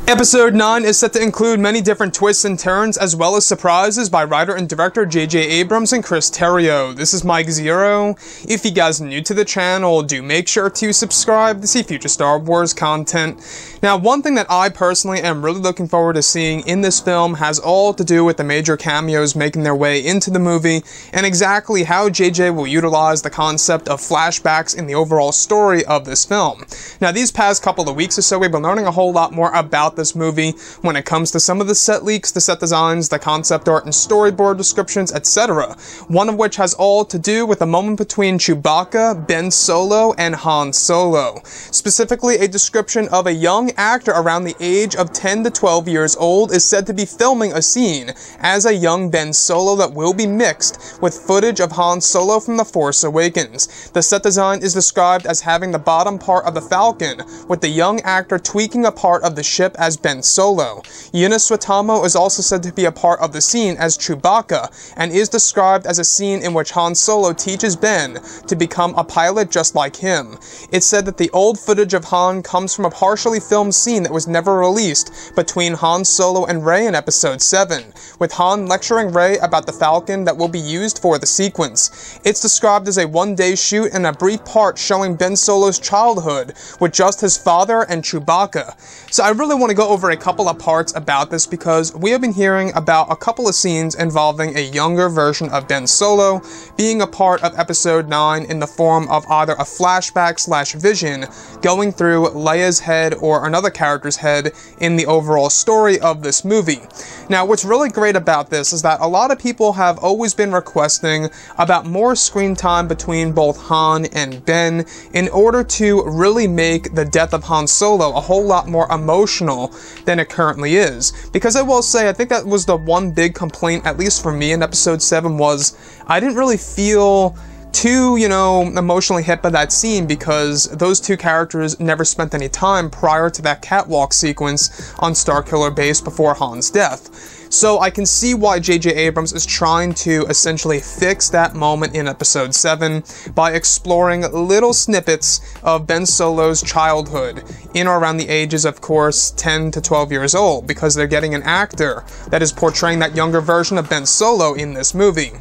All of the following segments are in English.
Episode 9 is set to include many different twists and turns, as well as surprises by writer and director J.J. Abrams and Chris Terrio. This is Mike Zero. If you guys are new to the channel, do make sure to subscribe to see future Star Wars content. Now, one thing that I personally am really looking forward to seeing in this film has all to do with the major cameos making their way into the movie, and exactly how J.J. will utilize the concept of flashbacks in the overall story of this film. Now, these past couple of weeks or so, we've been learning a whole lot more about this movie when it comes to some of the set leaks, the set designs, the concept art and storyboard descriptions, etc. One of which has all to do with the moment between Chewbacca, Ben Solo, and Han Solo. Specifically, a description of a young actor around the age of 10 to 12 years old is said to be filming a scene as a young Ben Solo that will be mixed with footage of Han Solo from The Force Awakens. The set design is described as having the bottom part of the Falcon, with the young actor tweaking a part of the ship as Ben Solo. Eunice Suetamo is also said to be a part of the scene as Chewbacca, and is described as a scene in which Han Solo teaches Ben to become a pilot just like him. It's said that the old footage of Han comes from a partially filmed scene that was never released between Han Solo and Rey in Episode 7, with Han lecturing Rey about the Falcon that will be used for the sequence. It's described as a one-day shoot and a brief part showing Ben Solo's childhood with just his father and Chewbacca. So I really want to go over a couple of parts about this because we have been hearing about a couple of scenes involving a younger version of Ben Solo being a part of Episode 9 in the form of either a flashback / vision going through Leia's head or another character's head in the overall story of this movie. Now, what's really great about this is that a lot of people have always been requesting about more screen time between both Han and Ben in order to really make the death of Han Solo a whole lot more emotional than it currently is. Because I will say, I think that was the one big complaint, at least for me in Episode 7, was I didn't really feel too, emotionally hit by that scene because those two characters never spent any time prior to that catwalk sequence on Starkiller Base before Han's death. So I can see why J.J. Abrams is trying to essentially fix that moment in Episode 7 by exploring little snippets of Ben Solo's childhood in or around the ages, of course, 10 to 12 years old, because they're getting an actor that is portraying that younger version of Ben Solo in this movie.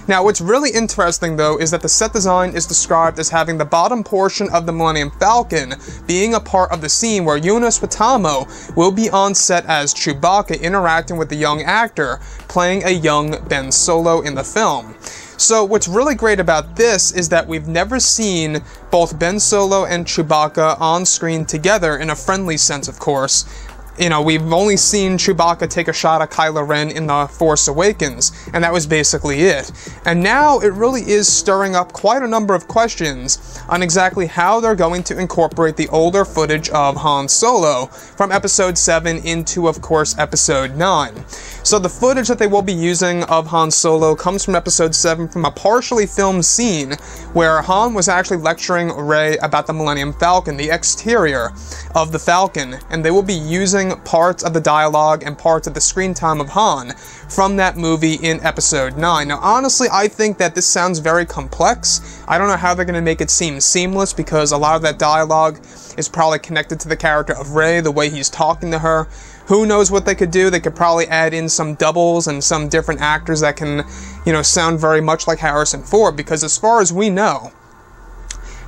Now, what's really interesting, though, is that the set design is described as having the bottom portion of the Millennium Falcon being a part of the scene where Eunice Suetamo will be on set as Chewbacca interacting with the young actor playing a young Ben Solo in the film. So what's really great about this is that we've never seen both Ben Solo and Chewbacca on screen together in a friendly sense, of course. We've only seen Chewbacca take a shot at Kylo Ren in The Force Awakens, and that was basically it. And now it really is stirring up quite a number of questions on exactly how they're going to incorporate the older footage of Han Solo from Episode 7 into, of course, Episode 9. So the footage that they will be using of Han Solo comes from Episode 7 from a partially filmed scene where Han was actually lecturing Rey about the Millennium Falcon, the exterior of the Falcon, and they will be using parts of the dialogue and parts of the screen time of Han from that movie in Episode 9. Now, honestly, I think that this sounds very complex. I don't know how they're going to make it seem seamless because a lot of that dialogue is probably connected to the character of Rey, the way he's talking to her. Who knows what they could do? They could probably add in some doubles and some different actors that can, sound very much like Harrison Ford, because as far as we know,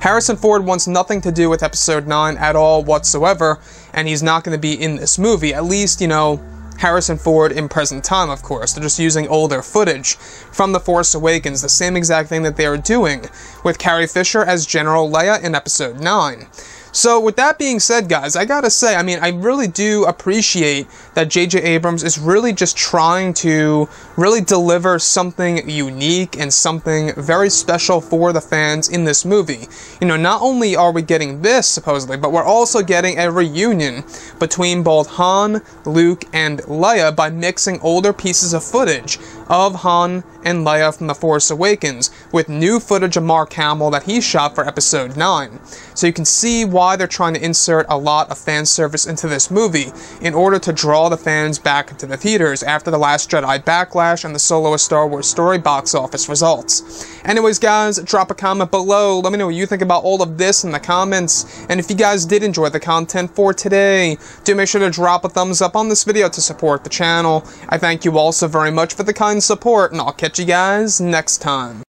Harrison Ford wants nothing to do with Episode 9 at all whatsoever, and he's not going to be in this movie. At least, Harrison Ford in present time, of course. They're just using older footage from The Force Awakens, the same exact thing that they are doing with Carrie Fisher as General Leia in Episode 9. So with that being said, guys, I gotta say, I really do appreciate that J.J. Abrams is really just trying to really deliver something unique and something very special for the fans in this movie. Not only are we getting this, supposedly, but we're also getting a reunion between both Han, Luke, and Leia by mixing older pieces of footage of Han and Leia from The Force Awakens with new footage of Mark Hamill that he shot for Episode 9. So you can see why they're trying to insert a lot of fan service into this movie in order to draw the fans back into the theaters after The Last Jedi Backlash and the Solo: A Star Wars Story box office results. Anyways, guys, drop a comment below. Let me know what you think about all of this in the comments. And if you guys did enjoy the content for today, do make sure to drop a thumbs up on this video to support the channel. I thank you all so very much for the kind support, and I'll catch you guys next time.